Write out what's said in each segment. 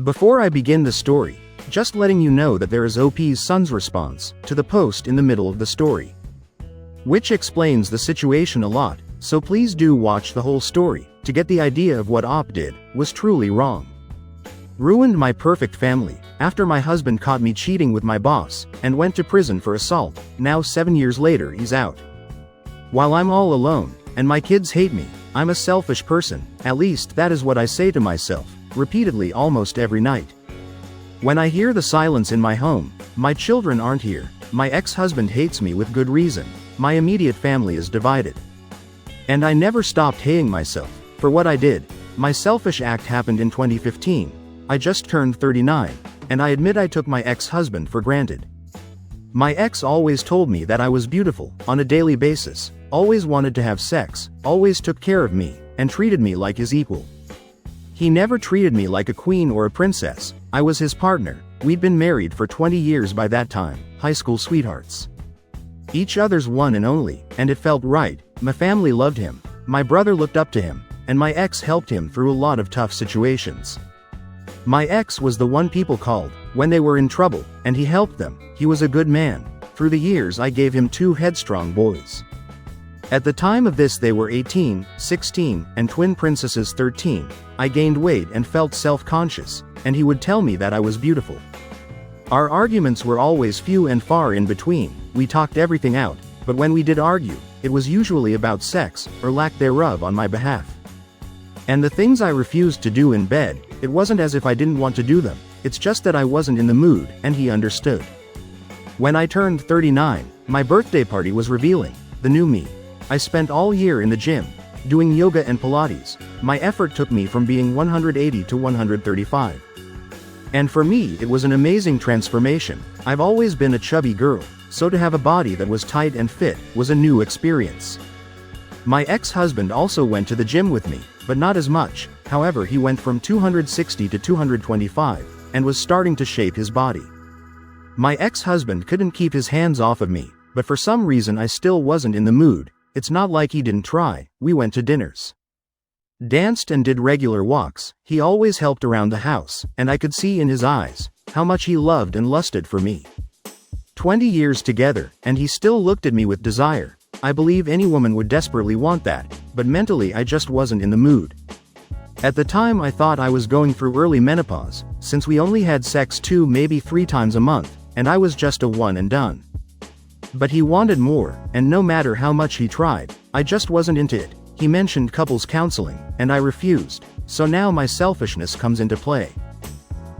Before I begin the story, just letting you know that there is OP's son's response to the post in the middle of the story, which explains the situation a lot, so please do watch the whole story to get the idea of what OP did was truly wrong. Ruined my perfect family, after my husband caught me cheating with my boss, and went to prison for assault. Now 7 years later he's out. While I'm all alone, and my kids hate me, I'm a selfish person, at least that is what I say to myself, repeatedly almost every night. When I hear the silence in my home, my children aren't here, my ex-husband hates me with good reason, my immediate family is divided. And I never stopped hating myself for what I did. My selfish act happened in 2015. I just turned 39, and I admit I took my ex-husband for granted. My ex always told me that I was beautiful, on a daily basis, always wanted to have sex, always took care of me, and treated me like his equal. He never treated me like a queen or a princess. I was his partner. We'd been married for 20 years by that time, high school sweethearts. Each other's one and only, and it felt right. My family loved him, my brother looked up to him, and my ex helped him through a lot of tough situations. My ex was the one people called when they were in trouble, and he helped them. He was a good man. Through the years I gave him 2 headstrong boys. At the time of this they were 18, 16, and twin princesses 13. I gained weight and felt self-conscious, and he would tell me that I was beautiful. Our arguments were always few and far in between. We talked everything out, but when we did argue, it was usually about sex, or lack thereof on my behalf. And the things I refused to do in bed, it wasn't as if I didn't want to do them, it's just that I wasn't in the mood, and he understood. When I turned 39, my birthday party was revealing the new me. I spent all year in the gym, doing yoga and Pilates. My effort took me from being 180 to 135. And for me it was an amazing transformation. I've always been a chubby girl, so to have a body that was tight and fit was a new experience. My ex-husband also went to the gym with me, but not as much. However, he went from 260 to 225, and was starting to shape his body. My ex-husband couldn't keep his hands off of me, but for some reason I still wasn't in the mood. It's not like he didn't try. We went to dinners, danced and did regular walks. He always helped around the house, and I could see in his eyes how much he loved and lusted for me. 20 years together, and he still looked at me with desire. I believe any woman would desperately want that, but mentally I just wasn't in the mood. At the time I thought I was going through early menopause, since we only had sex 2 maybe 3 times a month, and I was just a one and done. But he wanted more, and no matter how much he tried, I just wasn't into it. He mentioned couples counseling, and I refused, so now my selfishness comes into play.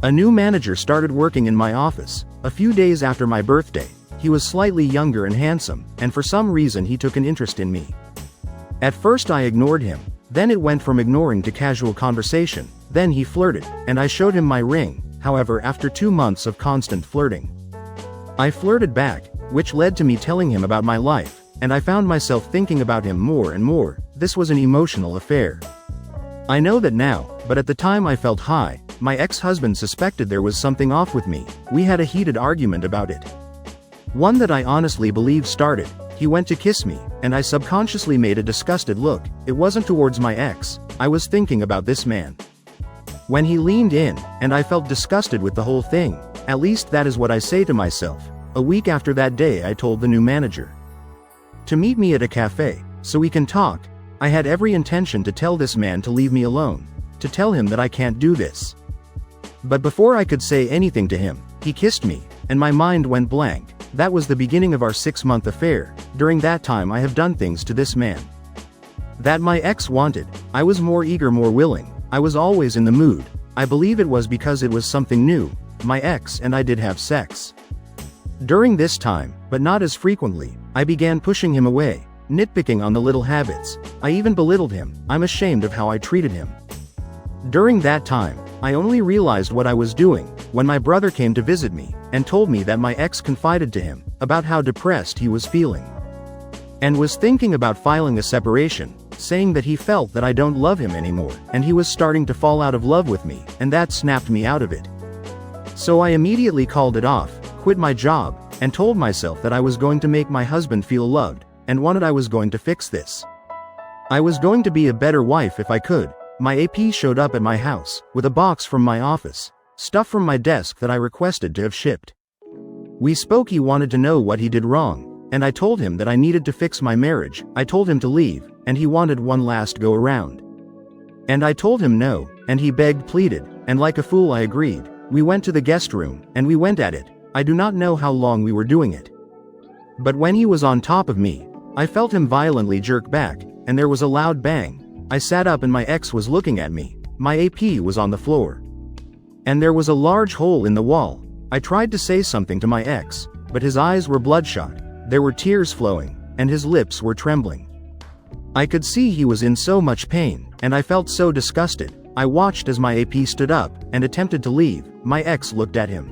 A new manager started working in my office, a few days after my birthday. He was slightly younger and handsome, and for some reason he took an interest in me. At first I ignored him, then it went from ignoring to casual conversation, then he flirted, and I showed him my ring. However, after 2 months of constant flirting, I flirted back, which led to me telling him about my life, and I found myself thinking about him more and more. This was an emotional affair. I know that now, but at the time I felt high. My ex-husband suspected there was something off with me. We had a heated argument about it, one that I honestly believe started. He went to kiss me, and I subconsciously made a disgusted look. It wasn't towards my ex, I was thinking about this man. When he leaned in, and I felt disgusted with the whole thing. At least that is what I say to myself. A week after that day I told the new manager to meet me at a cafe, so we can talk. I had every intention to tell this man to leave me alone, to tell him that I can't do this. But before I could say anything to him, he kissed me, and my mind went blank. That was the beginning of our 6-month affair. During that time I have done things to this man that my ex wanted. I was more eager, more willing. I was always in the mood. I believe it was because it was something new. My ex and I did have sex. During this time, but not as frequently, I began pushing him away, nitpicking on the little habits. I even belittled him. I'm ashamed of how I treated him. During that time, I only realized what I was doing when my brother came to visit me, and told me that my ex confided to him about how depressed he was feeling, and was thinking about filing a separation, saying that he felt that I don't love him anymore, and he was starting to fall out of love with me, and that snapped me out of it. So I immediately called it off, quit my job, and told myself that I was going to make my husband feel loved, and wanted I was going to fix this. I was going to be a better wife if I could. My AP showed up at my house with a box from my office. stuff from my desk that I requested to have shipped. We spoke. He wanted to know what he did wrong, and I told him that I needed to fix my marriage. I told him to leave, and he wanted one last go around. And I told him no, and he begged, pleaded, and like a fool I agreed. We went to the guest room, and we went at it. I do not know how long we were doing it. But when he was on top of me, I felt him violently jerk back, and there was a loud bang. I sat up and my ex was looking at me. My AP was on the floor. And there was a large hole in the wall. I tried to say something to my ex, but his eyes were bloodshot, there were tears flowing, and his lips were trembling. I could see he was in so much pain, and I felt so disgusted. I watched as my AP stood up and attempted to leave. My ex looked at him.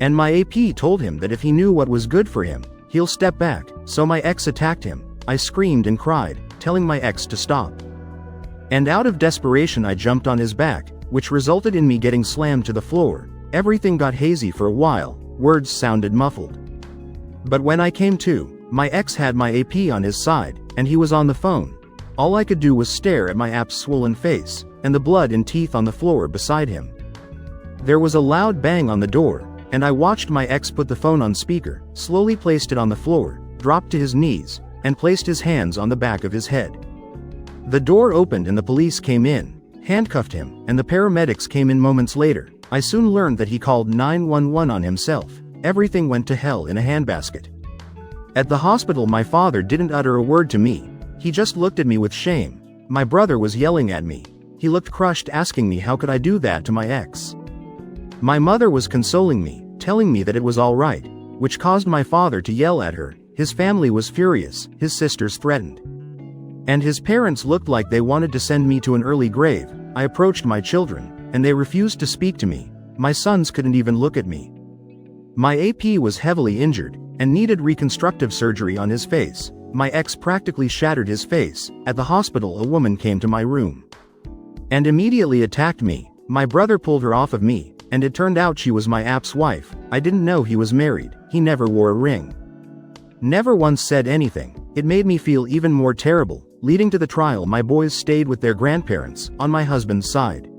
And my AP told him that if he knew what was good for him, he'll step back, so my ex attacked him. I screamed and cried, telling my ex to stop. And out of desperation I jumped on his back, which resulted in me getting slammed to the floor. Everything got hazy for a while, words sounded muffled. But when I came to, my ex had my AP on his side, and he was on the phone. All I could do was stare at my app's swollen face, and the blood and teeth on the floor beside him. There was a loud bang on the door, and I watched my ex put the phone on speaker, slowly placed it on the floor, dropped to his knees, and placed his hands on the back of his head. The door opened and the police came in, handcuffed him, and the paramedics came in moments later. I soon learned that he called 911 on himself. Everything went to hell in a handbasket. At the hospital my father didn't utter a word to me. He just looked at me with shame. My brother was yelling at me. He looked crushed, asking me how could I do that to my ex. My mother was consoling me, telling me that it was all right, which caused my father to yell at her. His family was furious, his sisters threatened. And his parents looked like they wanted to send me to an early grave. I approached my children, and they refused to speak to me. My sons couldn't even look at me. My AP was heavily injured, and needed reconstructive surgery on his face. My ex practically shattered his face. At the hospital a woman came to my room and immediately attacked me. My brother pulled her off of me, and it turned out she was my app's wife. I didn't know he was married. He never wore a ring. Never once said anything. It made me feel even more terrible. Leading to the trial my boys stayed with their grandparents, on my husband's side.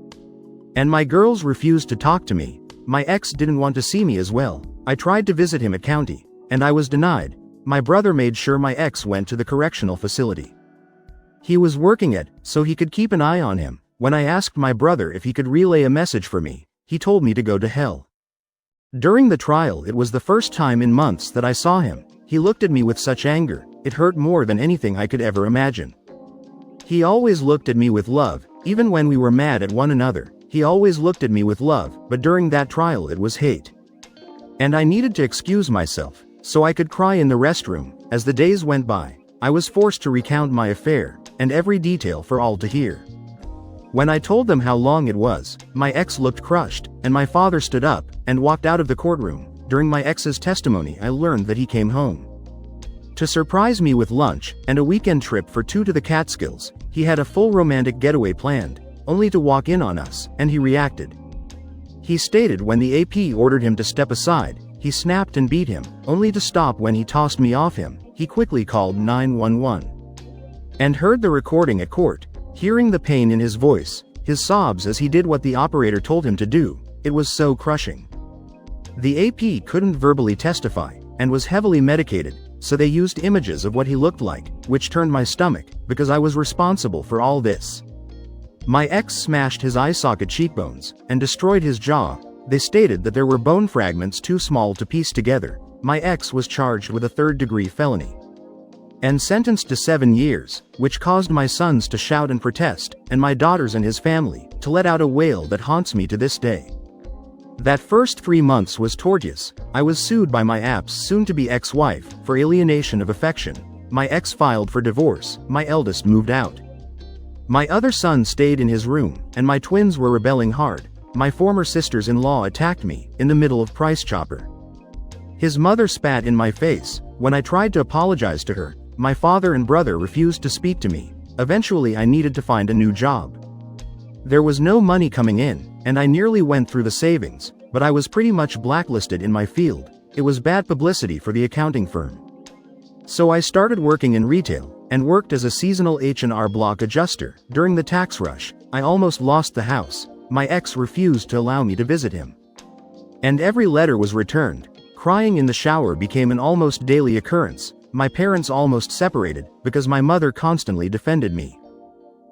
And my girls refused to talk to me. My ex didn't want to see me as well. I tried to visit him at county, and I was denied. My brother made sure my ex went to the correctional facility he was working at, so he could keep an eye on him. When I asked my brother if he could relay a message for me, he told me to go to hell. During the trial it was the first time in months that I saw him. He looked at me with such anger, it hurt more than anything I could ever imagine. He always looked at me with love, even when we were mad at one another. He always looked at me with love, but during that trial it was hate. And I needed to excuse myself, so I could cry in the restroom. As the days went by, I was forced to recount my affair, and every detail for all to hear. When I told them how long it was, my ex looked crushed, and my father stood up and walked out of the courtroom. During my ex's testimony I learned that he came home to surprise me with lunch and a weekend trip for 2 to the Catskills. He had a full romantic getaway planned, only to walk in on us, and he reacted. He stated when the AP ordered him to step aside, he snapped and beat him, only to stop when he tossed me off him. He quickly called 911 and heard the recording at court. Hearing the pain in his voice, his sobs as he did what the operator told him to do, it was so crushing. The AP couldn't verbally testify, and was heavily medicated, so they used images of what he looked like, which turned my stomach, because I was responsible for all this. My ex smashed his eye socket cheekbones, and destroyed his jaw. They stated that there were bone fragments too small to piece together. My ex was charged with a third-degree felony and sentenced to 7 years, which caused my sons to shout and protest, and my daughters and his family to let out a wail that haunts me to this day. That first 3 months was torturous. I was sued by my app's soon-to-be ex-wife for alienation of affection. My ex filed for divorce. My eldest moved out. My other son stayed in his room, and my twins were rebelling hard. My former sisters-in-law attacked me in the middle of Price Chopper. His mother spat in my face. When I tried to apologize to her, my father and brother refused to speak to me. Eventually I needed to find a new job. There was no money coming in, and I nearly went through the savings, but I was pretty much blacklisted in my field. It was bad publicity for the accounting firm. So I started working in retail, and worked as a seasonal H&R Block adjuster. During the tax rush, I almost lost the house. my ex refused to allow me to visit him. And every letter was returned. Crying in the shower became an almost daily occurrence. My parents almost separated, because my mother constantly defended me.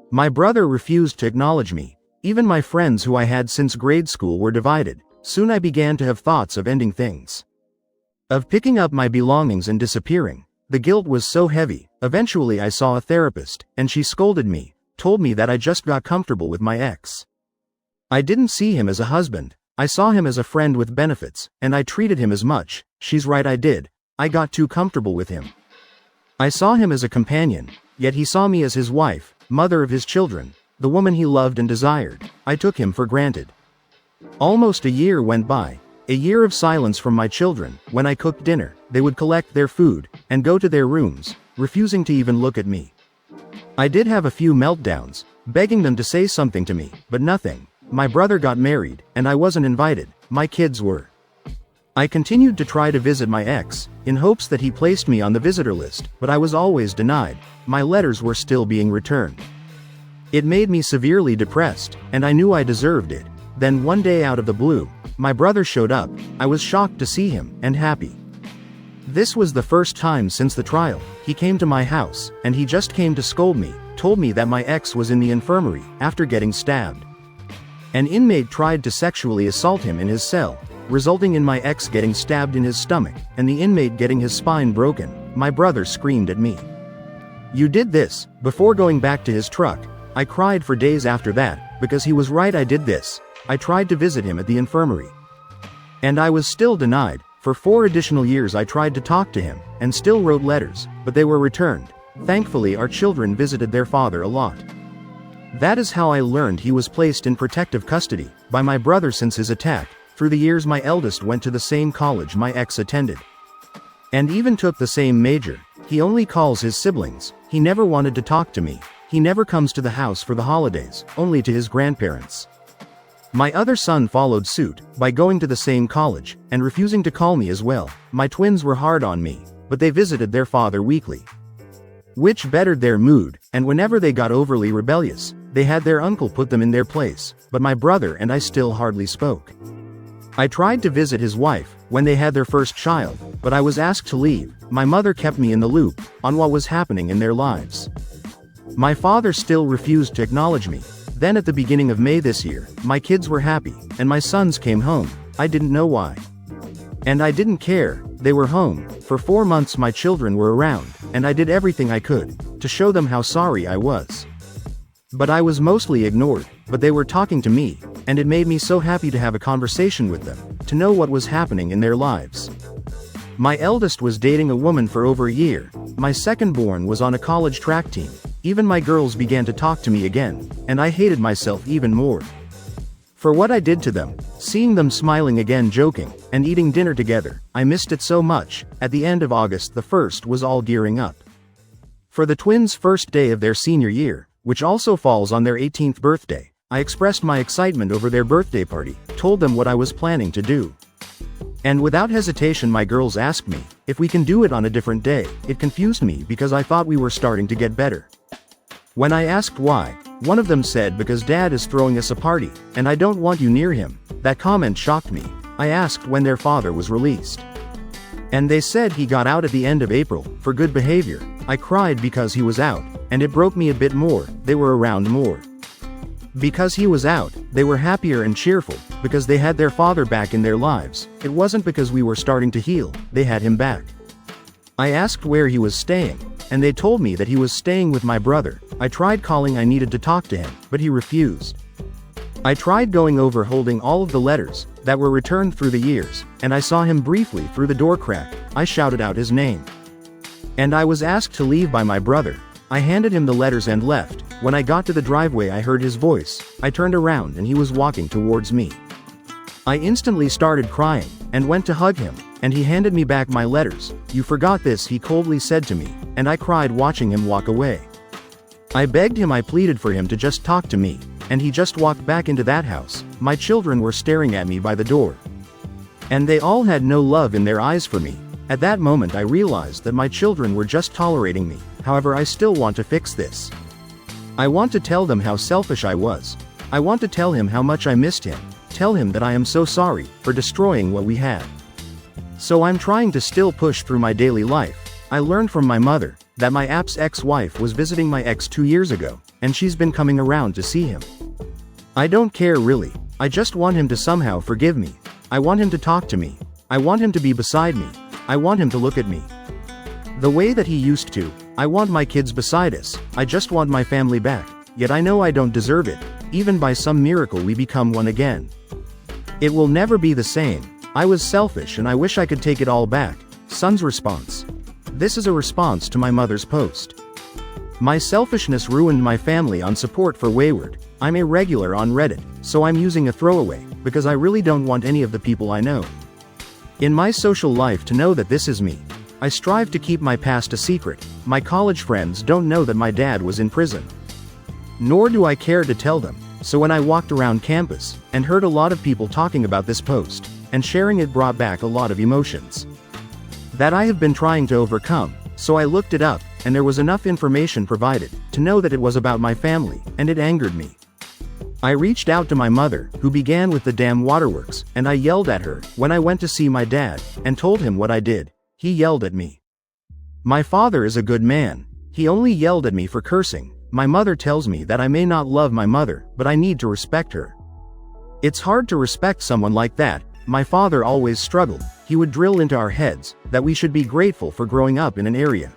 My brother refused to acknowledge me. Even my friends who I had since grade school were divided. Soon I began to have thoughts of ending things. Of picking up my belongings and disappearing. The guilt was so heavy. Eventually I saw a therapist, and she scolded me, told me that I just got comfortable with my ex. I didn't see him as a husband. I saw him as a friend with benefits, and I treated him as much. She's right, I did. I got too comfortable with him. I saw him as a companion, yet he saw me as his wife, mother of his children, the woman he loved and desired. I took him for granted. Almost a year went by. A year of silence from my children. When I cooked dinner, they would collect their food, and go to their rooms, refusing to even look at me. I did have a few meltdowns, begging them to say something to me, but nothing. My brother got married, and I wasn't invited. My kids were. I continued to try to visit my ex, in hopes that he placed me on the visitor list, but I was always denied. My letters were still being returned. It made me severely depressed, and I knew I deserved it. Then one day out of the blue, my brother showed up. I was shocked to see him, and happy. This was the first time since the trial. He came to my house, and he just came to scold me, told me that my ex was in the infirmary, after getting stabbed. An inmate tried to sexually assault him in his cell, resulting in my ex getting stabbed in his stomach, and the inmate getting his spine broken. My brother screamed at me. "You did this." Before going back to his truck, I cried for days after that, because he was right, I did this. I tried to visit him at the infirmary. And I was still denied. For 4 additional years I tried to talk to him, and still wrote letters, but they were returned. Thankfully our children visited their father a lot. That is how I learned he was placed in protective custody, by my brother since his attack. Through the years my eldest went to the same college my ex attended. And even took the same major. He only calls his siblings. He never wanted to talk to me. He never comes to the house for the holidays, only to his grandparents. My other son followed suit, by going to the same college, and refusing to call me as well. My twins were hard on me, but they visited their father weekly, which bettered their mood, and whenever they got overly rebellious, they had their uncle put them in their place, but my brother and I still hardly spoke. I tried to visit his wife, when they had their first child, but I was asked to leave. My mother kept me in the loop, on what was happening in their lives. My father still refused to acknowledge me. Then at the beginning of May this year, my kids were happy, and my sons came home. I didn't know why. And I didn't care. They were home. For 4 months my children were around, and I did everything I could, to show them how sorry I was. But I was mostly ignored, but they were talking to me, and it made me so happy to have a conversation with them, to know what was happening in their lives. My eldest was dating a woman for over a year. My second-born was on a college track team. Even my girls began to talk to me again, and I hated myself even more for what I did to them. Seeing them smiling again, joking, and eating dinner together, I missed it so much. At the end of August the 1st was all gearing up for the twins' first day of their senior year, which also falls on their 18th birthday. I expressed my excitement over their birthday party, told them what I was planning to do. And without hesitation my girls asked me if we can do it on a different day. It confused me because I thought we were starting to get better. When I asked why, one of them said, "Because Dad is throwing us a party, and I don't want you near him." That comment shocked me. I asked when their father was released, and they said he got out at the end of April, for good behavior. I cried because he was out, and it broke me a bit more. They were around more. Because he was out, they were happier and cheerful, because they had their father back in their lives. It wasn't because we were starting to heal, they had him back. I asked where he was staying, and they told me that he was staying with my brother. I tried calling, I needed to talk to him, but he refused. I tried going over holding all of the letters that were returned through the years, and I saw him briefly through the door crack. I shouted out his name. And I was asked to leave by my brother. I handed him the letters and left. When I got to the driveway I heard his voice. I turned around and he was walking towards me. I instantly started crying, and went to hug him, and he handed me back my letters. "You forgot this," he coldly said to me, and I cried watching him walk away. I begged him, I pleaded for him to just talk to me, and he just walked back into that house. My children were staring at me by the door, and they all had no love in their eyes for me. At that moment I realized that my children were just tolerating me. However, I still want to fix this. I want to tell them how selfish I was. I want to tell him how much I missed him, tell him that I am so sorry for destroying what we had. So I'm trying to still push through my daily life. I learned from my mother that my app's ex-wife was visiting my ex 2 years ago, and she's been coming around to see him. I don't care really, I just want him to somehow forgive me. I want him to talk to me. I want him to be beside me. I want him to look at me the way that he used to. I want my kids beside us. I just want my family back. Yet I know I don't deserve it. Even by some miracle we become one again. It will never be the same. I was selfish and I wish I could take it all back. Son's response. This is a response to my mother's post. My selfishness ruined my family on support for Wayward. I'm a regular on Reddit, so I'm using a throwaway, because I really don't want any of the people I know in my social life to know that this is me. I strive to keep my past a secret. My college friends don't know that my dad was in prison. Nor do I care to tell them, so when I walked around campus, and heard a lot of people talking about this post, and sharing it brought back a lot of emotions that I have been trying to overcome, so I looked it up, and there was enough information provided to know that it was about my family, and it angered me. I reached out to my mother, who began with the damn waterworks, and I yelled at her when I went to see my dad, and told him what I did. He yelled at me. My father is a good man. He only yelled at me for cursing. My mother tells me that I may not love my mother, but I need to respect her. It's hard to respect someone like that. My father always struggled. He would drill into our heads that we should be grateful for growing up in an area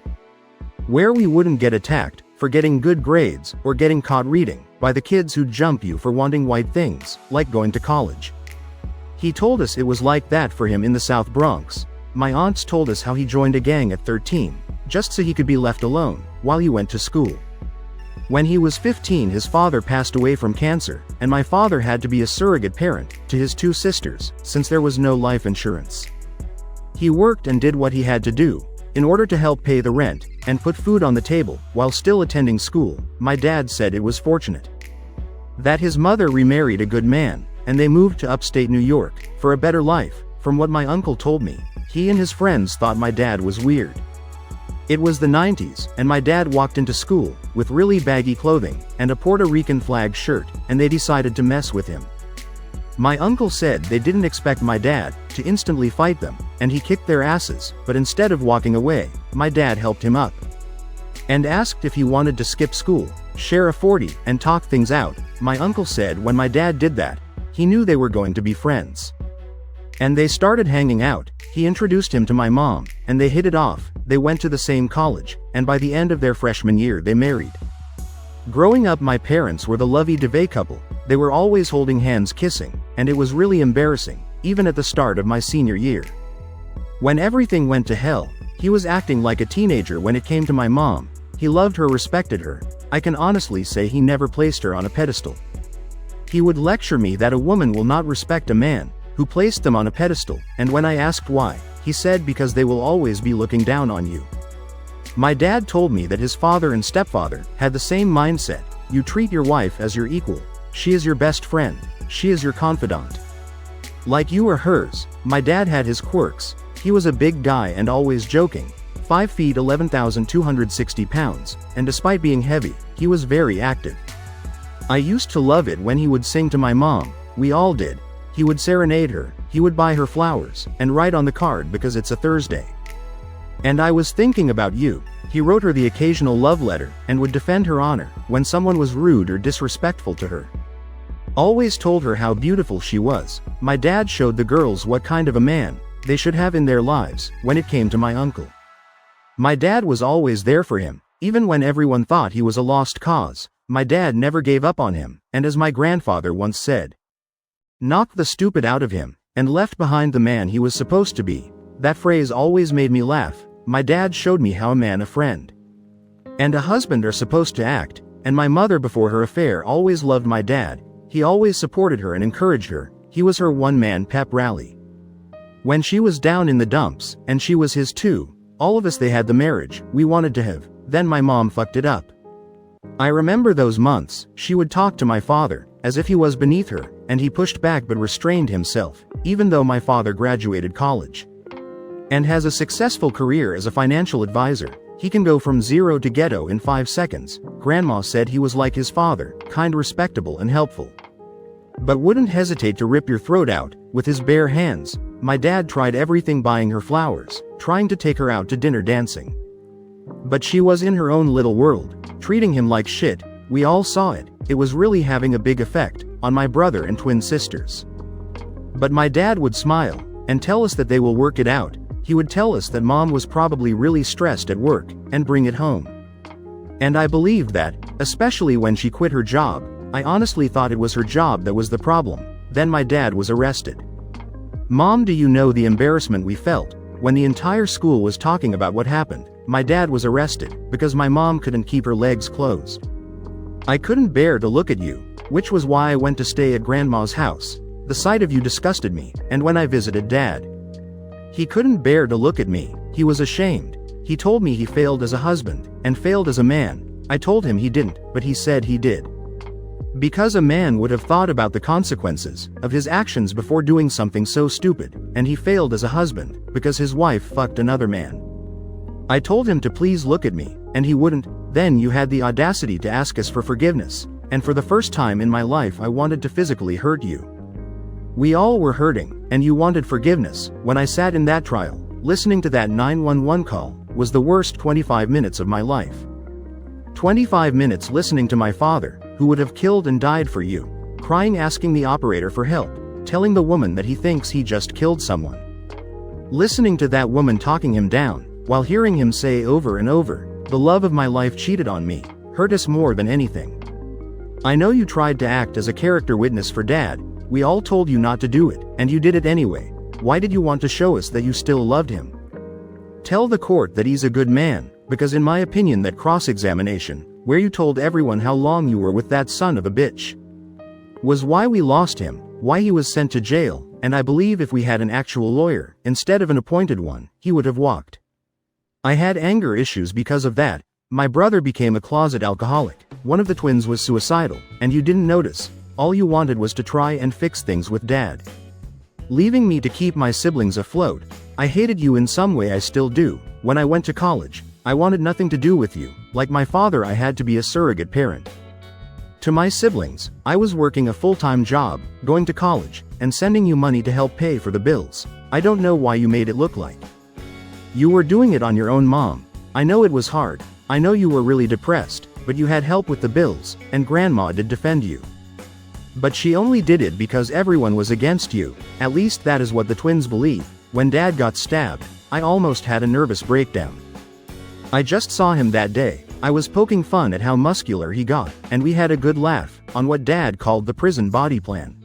where we wouldn't get attacked for getting good grades or getting caught reading by the kids who'd jump you for wanting white things, like going to college. He told us it was like that for him in the South Bronx. My aunts told us how he joined a gang at 13, just so he could be left alone while he went to school. When he was 15, his father passed away from cancer, and my father had to be a surrogate parent to his 2 sisters, since there was no life insurance. He worked and did what he had to do in order to help pay the rent and put food on the table while still attending school. My dad said it was fortunate that his mother remarried a good man, and they moved to upstate New York for a better life. From what my uncle told me, he and his friends thought my dad was weird. It was the 90s, and my dad walked into school with really baggy clothing and a Puerto Rican flag shirt, and they decided to mess with him. My uncle said they didn't expect my dad to instantly fight them, and he kicked their asses, but instead of walking away, my dad helped him up and asked if he wanted to skip school, share a 40, and talk things out. My uncle said when my dad did that, he knew they were going to be friends. And they started hanging out. He introduced him to my mom, and they hit it off. They went to the same college, and by the end of their freshman year they married. Growing up, my parents were the lovey-dovey couple. They were always holding hands, kissing, and it was really embarrassing, even at the start of my senior year. When everything went to hell, he was acting like a teenager when it came to my mom. He loved her, respected her. I can honestly say he never placed her on a pedestal. He would lecture me that a woman will not respect a man who placed them on a pedestal, and when I asked why, he said because they will always be looking down on you. My dad told me that his father and stepfather had the same mindset. You treat your wife as your equal. She is your best friend. She is your confidant. Like you are hers. My dad had his quirks. He was a big guy and always joking. 5 feet 11,260 pounds, and despite being heavy, he was very active. I used to love it when he would sing to my mom. We all did. He would serenade her, he would buy her flowers, and write on the card because it's a Thursday. And I was thinking about you. He wrote her the occasional love letter, and would defend her honor when someone was rude or disrespectful to her. Always told her how beautiful she was. My dad showed the girls what kind of a man they should have in their lives when it came to my uncle. My dad was always there for him, even when everyone thought he was a lost cause. My dad never gave up on him, and as my grandfather once said, knocked the stupid out of him, and left behind the man he was supposed to be. That phrase always made me laugh. My dad showed me how a man, a friend, and a husband are supposed to act, and my mother before her affair always loved my dad. He always supported her and encouraged her. He was her one-man pep rally when she was down in the dumps, and she was his too. All of us, they had the marriage we wanted to have, then my mom fucked it up. I remember those months. She would talk to my father as if he was beneath her, and he pushed back but restrained himself, even though my father graduated college and has a successful career as a financial advisor. He can go from zero to ghetto in 5 seconds. Grandma said he was like his father, kind, respectable, and helpful. but wouldn't hesitate to rip your throat out with his bare hands. My dad tried everything, buying her flowers, trying to take her out to dinner, dancing. But she was in her own little world, treating him like shit. We all saw it. It was really having a big effect on my brother and twin sisters. But my dad would smile and tell us that they will work it out. He would tell us that mom was probably really stressed at work and bring it home. And I believed that, especially when she quit her job. I honestly thought it was her job that was the problem. Then my dad was arrested. Mom, do you know the embarrassment we felt when the entire school was talking about what happened? My dad was arrested because my mom couldn't keep her legs closed. I couldn't bear to look at you, which was why I went to stay at grandma's house. The sight of you disgusted me, and when I visited dad, he couldn't bear to look at me. He was ashamed. He told me he failed as a husband and failed as a man. I told him he didn't, but he said he did. Because a man would have thought about the consequences of his actions before doing something so stupid, and he failed as a husband because his wife fucked another man. I told him to please look at me, and he wouldn't. Then you had the audacity to ask us for forgiveness, and for the first time in my life I wanted to physically hurt you. We all were hurting, and you wanted forgiveness. When I sat in that trial, listening to that 911 call was the worst 25 minutes of my life. 25 minutes listening to my father, who would have killed and died for you, crying, asking the operator for help, telling the woman that he thinks he just killed someone. Listening to that woman talking him down, while hearing him say over and over, "The love of my life cheated on me," hurt us more than anything. I know you tried to act as a character witness for dad. We all told you not to do it, and you did it anyway. Why did you want to show us that you still loved him? Tell the court that he's a good man, because in my opinion that cross-examination, where you told everyone how long you were with that son of a bitch, was why we lost him, why he was sent to jail, and I believe if we had an actual lawyer, instead of an appointed one, he would have walked. I had anger issues because of that. My brother became a closet alcoholic, one of the twins was suicidal, and you didn't notice. All you wanted was to try and fix things with dad, leaving me to keep my siblings afloat. I hated you in some way, I still do. When I went to college, I wanted nothing to do with you. Like my father, I had to be a surrogate parent to my siblings. I was working a full-time job, going to college, and sending you money to help pay for the bills. I don't know why you made it look like you were doing it on your own, Mom. I know it was hard. I know you were really depressed, but you had help with the bills, and Grandma did defend you. But she only did it because everyone was against you. At least that is what the twins believe. When Dad got stabbed, I almost had a nervous breakdown. I just saw him that day. I was poking fun at how muscular he got, and we had a good laugh on what Dad called the prison body plan.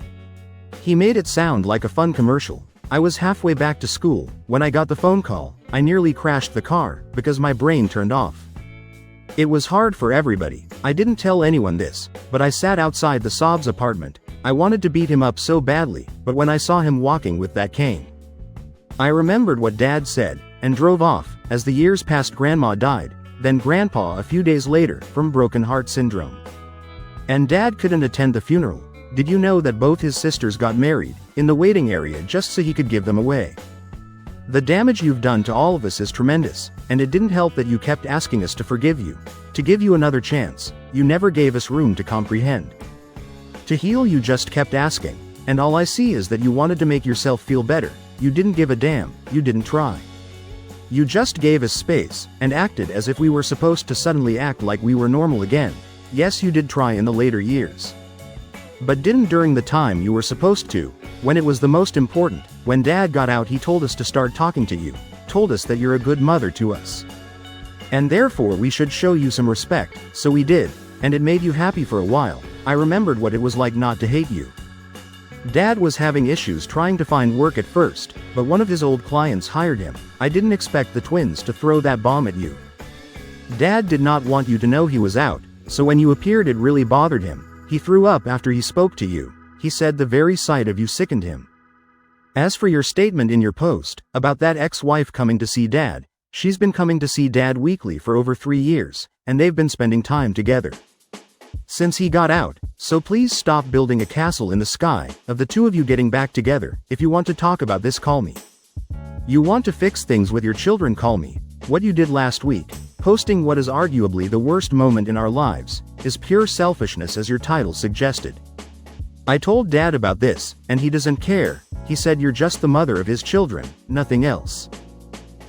He made it sound like a fun commercial. I was halfway back to school when I got the phone call. I nearly crashed the car because my brain turned off. It was hard for everybody. I didn't tell anyone this, but I sat outside the Sob's apartment. I wanted to beat him up so badly, but when I saw him walking with that cane, I remembered what Dad said, and drove off. As the years passed, Grandma died, then Grandpa a few days later, from broken heart syndrome. And Dad couldn't attend the funeral. Did you know that both his sisters got married in the waiting area just so he could give them away? The damage you've done to all of us is tremendous, and it didn't help that you kept asking us to forgive you, to give you another chance. You never gave us room to comprehend, to heal. You just kept asking, and all I see is that you wanted to make yourself feel better. You didn't give a damn. You didn't try. You just gave us space, and acted as if we were supposed to suddenly act like we were normal again. Yes, you did try in the later years, but didn't during the time you were supposed to, when it was the most important. When Dad got out, he told us to start talking to you, told us that you're a good mother to us, and therefore we should show you some respect. So we did, and it made you happy for a while. I remembered what it was like not to hate you. Dad was having issues trying to find work at first, but one of his old clients hired him. I didn't expect the twins to throw that bomb at you. Dad did not want you to know he was out, so when you appeared it really bothered him. He threw up after he spoke to you. He said the very sight of you sickened him. As for your statement in your post about that ex-wife coming to see Dad, she's been coming to see Dad weekly for over 3 years, and they've been spending time together since he got out. So please stop building a castle in the sky of the two of you getting back together. If you want to talk about this, call me. You want to fix things with your children, call me. What you did last week, posting what is arguably the worst moment in our lives, is pure selfishness, as your title suggested. I told Dad about this, and he doesn't care. He said you're just the mother of his children, nothing else.